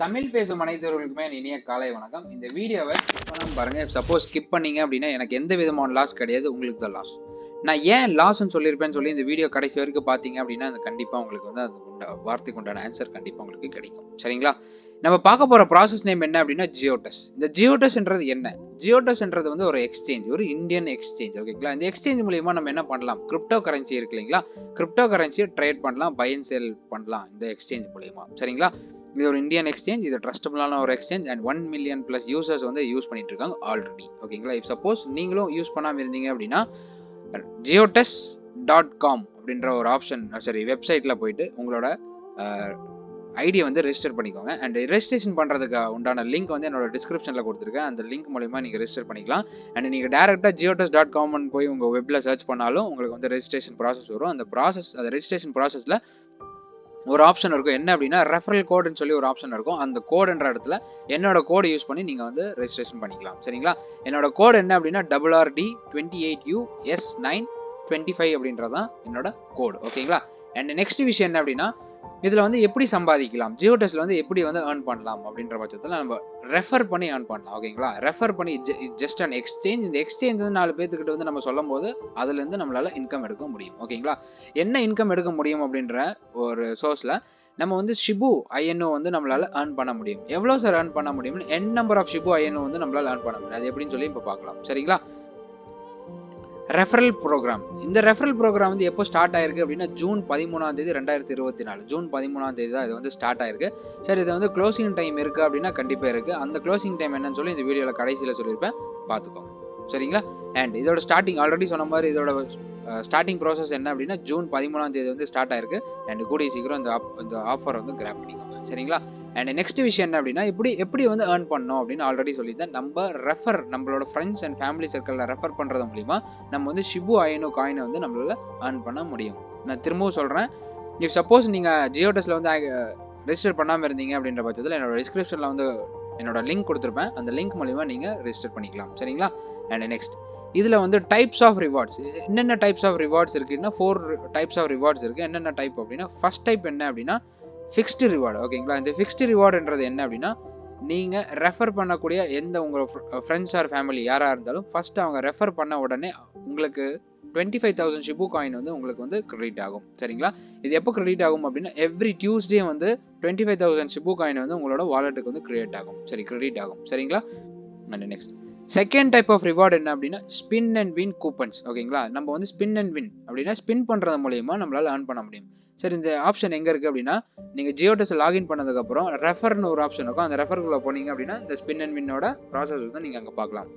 தமிழ் பேசும் அனைத்தவர்களுக்குமே இனிய காலை வணக்கம். இந்த வீடியோவை ஸ்கிப் பண்ணாம பாருங்க. சப்போஸ் ஸ்கிப் பண்ணீங்க அப்படின்னா எனக்கு எந்த விதமான லாஸ் கிடையாது, உங்களுக்கு தான் லாஸ். நான் ஏன் லாஸ்ன்னு சொல்லியிருப்பேன்னு சொல்லி இந்த வீடியோ கடைசி வரைக்கும் பார்த்தீங்க அப்படின்னா அது கண்டிப்பாக உங்களுக்கு வந்து அது வார்த்தைக்கு உண்டான ஆன்சர் கண்டிப்பாக உங்களுக்கு கிடைக்கும். சரிங்களா? நம்ம பார்க்க போகிற ப்ராசஸ் நேம் என்ன அப்படின்னா ஜியோடெஸ். இந்த ஜியோடெஸ்ன்றது என்ன? ஜியோடெஸ்ன்றது வந்து ஒரு எக்ஸ்சேஞ்ச், ஒரு இந்தியன் எக்ஸ்சேஞ்ச். ஓகேங்களா? இந்த எக்ஸ்சேஞ்ச் மூலியமா நம்ம என்ன பண்ணலாம்? கிரிப்டோ கரன்சி இருக்கு இல்லைங்களா? கிரிப்டோ கரன்சியை ட்ரேட் பண்ணலாம், பை அண்ட் செல் பண்ணலாம் இந்த எக்ஸ்சேஞ்ச் மூலியமா. சரிங்களா? இது ஒரு இந்தியன் எக்ஸ்சேஞ்ச், இது ட்ரஸ்டபிளான ஒரு exchange and 1 million plus users வந்து யூஸ் பண்ணிட்டு இருக்காங்க ஆல்ரெடி. ஓகேங்களா? இப் சப்போஸ் நீங்களும் யூஸ் பண்ணாமல் இருந்தீங்க அப்படின்னா geotes.com அப்படின்ற ஒரு ஆப்ஷன் வெப்சைட்ல போயிட்டு உங்களோட ஐடியை வந்து ரெஜிஸ்டர் பண்ணிக்கோங்க. அண்ட் ரெஜிஸ்ட்ரேஷன் பண்ணுறதுக்கு உண்டான லிங்க் வந்து என்னோட டிஸ்கிரிப்ஷனில் கொடுத்துருக்கேன். அந்த லிங்க் மூலிமா நீங்கள் ரெஜிஸ்டர் பண்ணிக்கலாம். அண்ட் நீங்கள் டேரெக்டாக geotes.com போய் உங்கள் வெப்பில் சர்ச் பண்ணாலும் உங்களுக்கு வந்து ரெஜிஸ்ட்ரேஷன் ப்ராசஸ் வரும். அந்த ரெஜிஸ்ட்ரேஷன் ப்ராசஸில் ஒரு ஆப்ஷன் இருக்கும். என்ன அப்படின்னா ரெஃபரல் கோடுன்னு சொல்லி ஒரு ஆப்ஷன் இருக்கும். அந்த கோடுன்ற இடத்துல என்னோட கோடு யூஸ் பண்ணி நீங்கள் வந்து ரெஜிஸ்ட்ரேஷன் பண்ணிக்கலாம். சரிங்களா? என்னோட கோடு என்ன அப்படின்னா RRD28US925 அப்படின்றதான் என்னோட கோடு. ஓகேங்களா? அண்ட் நெக்ஸ்ட் விஷயம் என்ன அப்படின்னா இதில் வந்து எப்படி சம்பாதிக்கலாம், ஜியோடெஸ்ல வந்து எப்படி வந்து ஏர்ன் பண்ணலாம் அப்படின்ற பட்சத்தில் நம்ம ரெஃபர் பண்ணி ஏர்ன் பண்ணலாம். ஓகேங்களா? ரெஃபர் பண்ணி ஜஸ்ட் அன் எக்ஸ்சேஞ்ச். இந்த எக்ஸ்சேஞ்ச் வந்து 4 பேர்த்துக்கிட்ட வந்து நம்ம சொல்லும் போது அதுலேருந்து நம்மளால இன்கம் எடுக்க முடியும். ஓகேங்களா? என்ன இன்கம் எடுக்க முடியும் அப்படின்ற ஒரு சோர்ஸில் நம்ம வந்து ஷிபு ஐஎன்ஓ வந்து நம்மளால ஏர்ன் பண்ண முடியும். எவ்வளோ சார் ஏர்ன் பண்ண முடியும்னு n நம்பர் ஆஃப் ஷிபு ஐஎன்ஓ வந்து நம்மளால ஏர்ன் பண்ண முடியும். அது எப்படின்னு சொல்லி இப்போ பார்க்கலாம். சரிங்களா? Referral program. இந்த ரெஃபரல் ப்ரோக்ராம் வந்து எப்போ ஸ்டார்ட் ஆயிருக்கு அப்படின்னா ஜூன் 13 2024 ஜூன் 13 தான் இது வந்து ஸ்டார்ட் ஆயிருக்கு. சரி, இது வந்து க்ளோசிங் டைம் இருக்கு அப்படின்னா கண்டிப்பாக இருக்கு. அந்த க்ளோசிங் டைம் என்னன்னு சொல்லி இந்த வீடியோவில் கடைசியில் சொல்லியிருப்பேன், பார்த்துக்கோங்க. சரிங்களா? அண்ட் இதோட ஸ்டார்டிங் ஆல்ரெடி சொன்ன மாதிரி இதோட ஸ்டார்டிங் ப்ராசஸ் என்ன அப்படின்னா ஜூன் 13 வந்து ஸ்டார்ட் ஆயிருக்கு. அண்ட் கூடிய சீக்கிரம் இந்த ஆஃபர் வந்து கிராப் பண்ணிக்கோங்க. சரிங்களா? அண்ட் நெக்ஸ்ட் விஷயம் என்ன அப்படின்னா எப்படி வந்து ஏர்ன் பண்ணோம் அப்படின்னு ஆல்ரெடி சொல்லியிருந்தேன். நம்மளோட ஃப்ரெண்ட்ஸ் அண்ட் ஃபேமிலி சர்க்கிளில் ரெஃபர் பண்ணுறது மூலிமா நம்ம வந்து ஷிபு ஐஎன்ஓ காயினை வந்து நம்மளால ஏர்ன் பண்ண முடியும். நான் திரும்பவும் சொல்கிறேன், இஃப் சப்போஸ் நீங்கள் ஜியோடெஸ்ல வந்து ரெஜிஸ்டர் பண்ணாமல் இருந்தீங்க அப்படின்ற பட்சத்தில் என்னோட டிஸ்கிரிப்ஷனில் வந்து என்னோட லிங்க் கொடுத்துருப்பேன். அந்த லிங்க் மூலிமா நீங்கள் ரெஜிஸ்டர் பண்ணிக்கலாம். சரிங்களா? அண்ட் நெக்ஸ்ட் இதில் வந்து டைப்ஸ் ஆஃப் ரிவார்ட்ஸ், என்னென்ன டைப்ஸ் ஆஃப் ரிவார்ட்ஸ் இருக்குன்னா 4 டைப்ஸ் ஆஃப் ரிவார்ட்ஸ் இருக்குது. என்னென்ன டைப் அப்படின்னா ஃபர்ஸ்ட் டைப் என்ன அப்படின்னா ஃபிக்ஸ்டு ரிவார்டு. ஓகேங்களா? இந்த ஃபிக்ஸ்டு ரிவார்டுன்றது என்ன அப்படின்னா நீங்கள் ரெஃபர் பண்ணக்கூடிய எந்த உங்கள் ஃப்ரெண்ட்ஸ் ஆர் ஃபேமிலி யாராக இருந்தாலும் ஃபர்ஸ்ட் அவங்க ரெஃபர் பண்ண உடனே உங்களுக்கு 25,000 ஷிபு காயின் வந்து உங்களுக்கு வந்து கிரெடிட் ஆகும். சரிங்களா? இது எப்போ கிரெடிட் ஆகும் அப்படின்னா எவ்ரி டியூஸ்டே வந்து 25,000 ஷிபு காயின் வந்து உங்களோட வாலெட்டுக்கு வந்து கிரெடிட் ஆகும். சரிங்களா? And next second type of reward என்ன அப்படின்னா ஸ்பின் அண்ட் வின் கூப்பன்ஸ். ஓகேங்களா? நம்ம வந்து ஸ்பின் அண்ட் வின் அப்படின்னா ஸ்பின் பண்ணுறது மூலியமா நம்மளால ஏர்ன் பண்ண முடியும். சரி, இந்த ஆப்ஷன் எங்கே இருக்குது அப்படின்னா நீங்கள் ஜியோடெஸ் லாகின் பண்ணதுக்கப்புறம் ரெஃபர்னு ஒரு ஆப்ஷன் இருக்கும். அந்த ரெஃபருக்குள்ளே போனீங்க அப்படின்னா இந்த ஸ்பின் அண்ட் வின்னோட ப்ராசஸ் வந்து நீங்கள் அங்கே பார்க்கலாம்.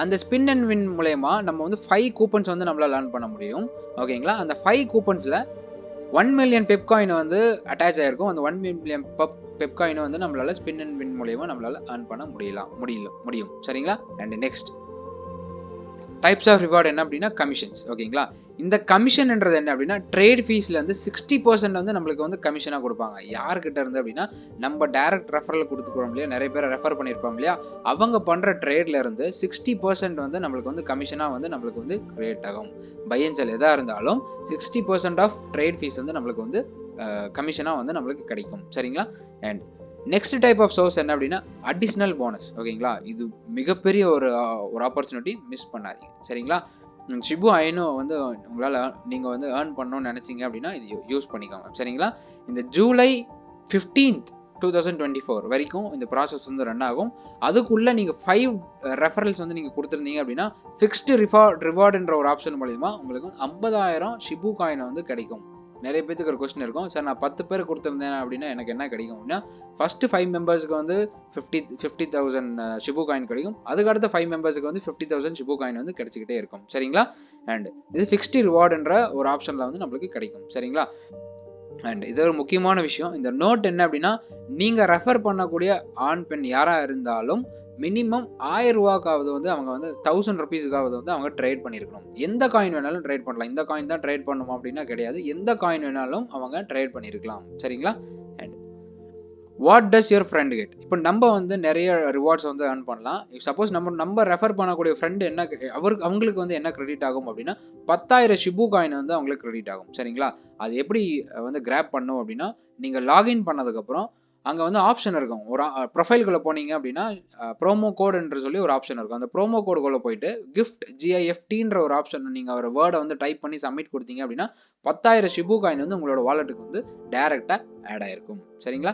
அந்த ஸ்பின் அண்ட் வின் மூலயமா நம்ம வந்து 5 கூப்பன்ஸ் வந்து நம்மளால் லேர்ன் பண்ண முடியும். ஓகேங்களா? அந்த 5 கூப்பன்ஸில் 1 மில்லியன் பெப் காயின் வந்து அட்டாச் ஆகிருக்கும். அந்த 1 மில்லியன் பெப் காயினை வந்து நம்மளால ஸ்பின் அண்ட் வின் மூலயமா நம்மளால ஏர்ன் பண்ண முடியும். சரிங்களா? And next types of reward என்ன அப்படின்னா கமிஷன்ஸ். ஓகேங்களா? இந்த கமிஷன்ன்றது என்ன அப்படின்னா ட்ரேட் ஃபீஸ்ல இருந்து 60% வந்து நம்மளுக்கு வந்து கமிஷனாக கொடுப்பாங்க. யார்கிட்ட இருந்து அப்படின்னா நம்ம டைரக்ட் ரெஃபரல் கொடுத்துக்கிறோம் இல்லையா, நிறைய பேர் ரெஃபர் பண்ணியிருப்போம் இல்லையா, அவங்க பண்ற ட்ரேட்ல இருந்து 60% வந்து நம்மளுக்கு வந்து கமிஷனாக வந்து நம்மளுக்கு வந்து கிரியேட் ஆகும். பை அண்ட் செல் எதாக இருந்தாலும் 60% ஆஃப் ட்ரேட் ஃபீஸ் வந்து நம்மளுக்கு வந்து கமிஷனாக வந்து நம்மளுக்கு கிடைக்கும். சரிங்களா? And next type of source என்ன அப்படின்னா அடிஷ்னல் போனஸ். ஓகேங்களா? இது மிகப்பெரிய ஒரு ஆப்பர்ச்சுனிட்டி, மிஸ் பண்ணாதீங்க. சரிங்களா? ஷிபு ஐஎன்ஓ வந்து உங்களால் நீங்கள் வந்து ஏர்ன் பண்ணணும்னு நினச்சிங்க அப்படின்னா இது யூஸ் பண்ணிக்கோங்க. சரிங்களா? இந்த ஜூலை 15th 2024 வரைக்கும் இந்த ப்ராசஸ் வந்து ரன் ஆகும். அதுக்குள்ளே நீங்கள் 5 ரெஃபரல்ஸ் வந்து நீங்கள் கொடுத்துருந்தீங்க அப்படின்னா ஃபிக்ஸ்டு ரிவார்டுன்ற ஒரு ஆப்ஷன் மூலிமா உங்களுக்கு 50,000 ஷிபு காயினை வந்து கிடைக்கும். நிறைய பேருக்கு ஒரு கொஸ்டின் இருக்கும், சார் நான் 10 பேர் கொடுத்துருந்தேன் அப்படின்னா எனக்கு என்ன கிடைக்கும் அப்படின்னா ஃபர்ஸ்ட் 5 மெம்பர்ஸ்க்கு வந்து 50,000 ஷிபு காயின் கிடைக்கும். அதுக்கு அடுத்த 5 மெம்பர்ஸ்க்கு வந்து 50,000 ஷிபு காயின் வந்து கிடைச்சிக்கிட்டே இருக்கும். சரிங்களா? அண்ட் இது ஃபிக்ஸ்டு ரிவார்டுன்ற ஒரு ஆப்ஷனில் வந்து நம்மளுக்கு கிடைக்கும். சரிங்களா? அண்ட் இது ஒரு முக்கியமான விஷயம். இந்த நோட் என்ன அப்படின்னா நீங்கள் ரெஃபர் பண்ணக்கூடிய ஆண் பெண் யாராக இருந்தாலும் மினிமம் 1000 ரூபாய்க்காவது வந்து அவங்க வந்து 1000 ருபீஸுக்காவது வந்து அவங்க ட்ரேட் பண்ணியிருக்கணும். எந்த காயின் வேணாலும் ட்ரேட் பண்ணலாம். இந்த காயின் தான் ட்ரேட் பண்ணுமா அப்படின்னா கிடையாது. எந்த காயின் வேணாலும் அவங்க ட்ரேட் பண்ணியிருக்கலாம். சரிங்களா? And what does your friend get? இப்போ நம்ம வந்து நிறைய ரிவார்ட்ஸ் வந்து ஏர்ன் பண்ணலாம். சப்போஸ் நம்ம ரெஃபர் பண்ணக்கூடிய ஃப்ரெண்டு என்ன அவங்களுக்கு வந்து என்ன கிரெடிட் ஆகும் அப்படின்னா 10,000 ஷிபு காயின் வந்து அவங்களுக்கு கிரெடிட் ஆகும். சரிங்களா? அது எப்படி வந்து கிராப் பண்ணும் அப்படின்னா நீங்கள் லாகின் பண்ணதுக்கப்புறம் அங்கே வந்து ஆப்ஷன் இருக்கும். ஒரு ப்ரொஃபைல்குள்ளே போனீங்க அப்படின்னா ப்ரோமோ கோடுன்ற சொல்லி ஒரு ஆப்ஷன் இருக்கும். அந்த ப்ரோமோ கோடுக்குள்ளே போயிட்டு கிஃப்ட் GIFTன்ற ஒரு ஆப்ஷன் நீங்கள் ஒரு வேர்டை வந்து டைப் பண்ணி சப்மிட் கொடுத்தீங்க அப்படின்னா 10,000 ஷிபு காயின் வந்து உங்களோட வாலெட்டுக்கு வந்து டைரெக்டாக ஆட் ஆயிருக்கும். சரிங்களா?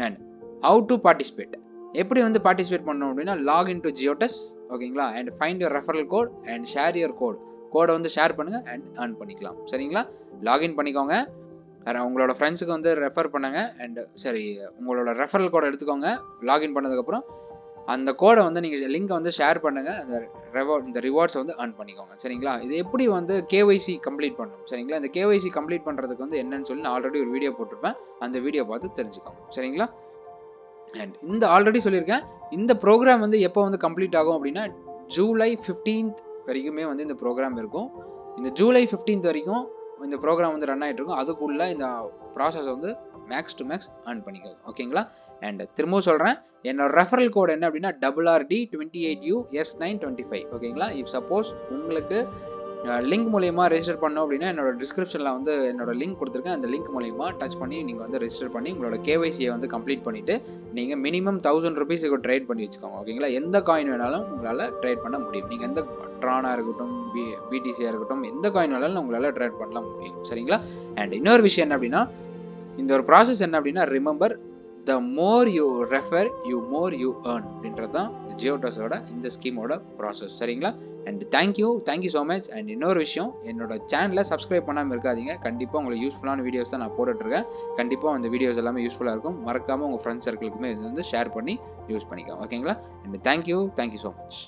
அண்ட் ஹவு டு பார்ட்டிசிபேட், எப்படி வந்து பார்ட்டிசிபேட் பண்ணணும் அப்படின்னா லாகின் டு ஜியோடெஸ். ஓகேங்களா? அண்ட் find your referral code and share your கோடை வந்து ஷேர் பண்ணுங்க அண்ட் earn பண்ணிக்கலாம். சரிங்களா? லாகின் பண்ணிக்கோங்க, உங்களோட ஃப்ரெண்ட்ஸுக்கு வந்து ரெஃபர் பண்ணுங்க அண்ட் சரி உங்களோட ரெஃபரல் கோடை எடுத்துக்கோங்க. லாகின் பண்ணதுக்கப்புறம் அந்த கோடை வந்து நீங்கள் லிங்கை வந்து ஷேர் பண்ணுங்க, இந்த ரிவார்ட்ஸை வந்து earn பண்ணிக்கோங்க. சரிங்களா? இது எப்படி வந்து KYC கம்ப்ளீட் பண்ணணும். சரிங்களா? இந்த KYC கம்ப்ளீட் பண்ணுறதுக்கு வந்து என்னன்னு சொல்லி நான் ஆல்ரெடி ஒரு வீடியோ போட்டிருப்பேன், அந்த வீடியோ பார்த்து தெரிஞ்சுக்கோங்க. சரிங்களா? அண்ட் இந்த ஆல்ரெடி சொல்லியிருக்கேன், இந்த ப்ரோக்ராம் வந்து எப்போ வந்து கம்ப்ளீட் ஆகும் அப்படின்னா ஜூலை 15th வரைக்குமே வந்து இந்த ப்ரோக்ராம் இருக்கும். இந்த ஜூலை 15th வரைக்கும் இந்த ப்ரோக்ராம் வந்து ரன் ஆகிட்டு இருக்கும். அதுக்குள்ள இந்த ப்ராசஸ் வந்து மேக்ஸ் டு மேக்ஸ் earn பண்ணிக்கோங்க. ஓகேங்களா? அண்ட் திரும்பவும் சொல்கிறேன், என்னோட ரெஃபரல் கோட் என்ன அப்படின்னா RRD28US925. ஓகேங்களா? இஃப் சப்போஸ் உங்களுக்கு லிங்க் மூலயமா ரெஜிஸ்டர் பண்ணோம் அப்படின்னா என்னோட டிஸ்கிரிப்ஷனில் வந்து என்னோட லிங்க் கொடுத்துருக்கேன். அந்த லிங்க் மூலயமா டச் பண்ணி நீங்கள் வந்து ரெஜிஸ்டர் பண்ணி உங்களோட KYCயை வந்து கம்ப்ளீட் பண்ணிவிட்டு நீங்கள் மினிமம் 1000 rupees ட்ரேட் பண்ணி வச்சுக்கோங்க. ஓகேங்களா? எந்த காயின் வேணாலும் உங்களால் ட்ரேட் பண்ண முடியும். நீங்கள் எந்த ட்ரானாக இருக்கட்டும், BTCயாக இருக்கட்டும், எந்த காயின் வேணாலும் உங்களால் ட்ரேட் பண்ணலாம் முடியும். சரிங்களா? அண்ட் இன்னொரு விஷயம் என்ன அப்படின்னா, இந்த ஒரு ப்ராசஸ் என்ன அப்படின்னா remember the more you refer more you earn அப்படின்றது தான் இந்த ஜியோடெஸோட இந்த ஸ்கீமோட ப்ராசஸ். சரிங்களா? And thank you so much. And இன்னொரு விஷயம், என்னோட சேனலை சப்ஸ்கிரைப் பண்ணாமல் இருக்காதீங்க. கண்டிப்பாக உங்களுக்கு யூஸ்ஃபுல்லான வீடியோஸ் தான் நான் போட்டுட்ருக்கேன். கண்டிப்பாக அந்த வீடியோஸ் எல்லாமே யூஸ்ஃபுல்லாக இருக்கும். மறக்காமல் உங்கள் ஃப்ரெண்ட்ஸ் சர்க்கிளுக்குமே இது வந்து ஷேர் பண்ணி யூஸ் பண்ணிக்கோங்க. ஓகேங்களா? And thank you so much.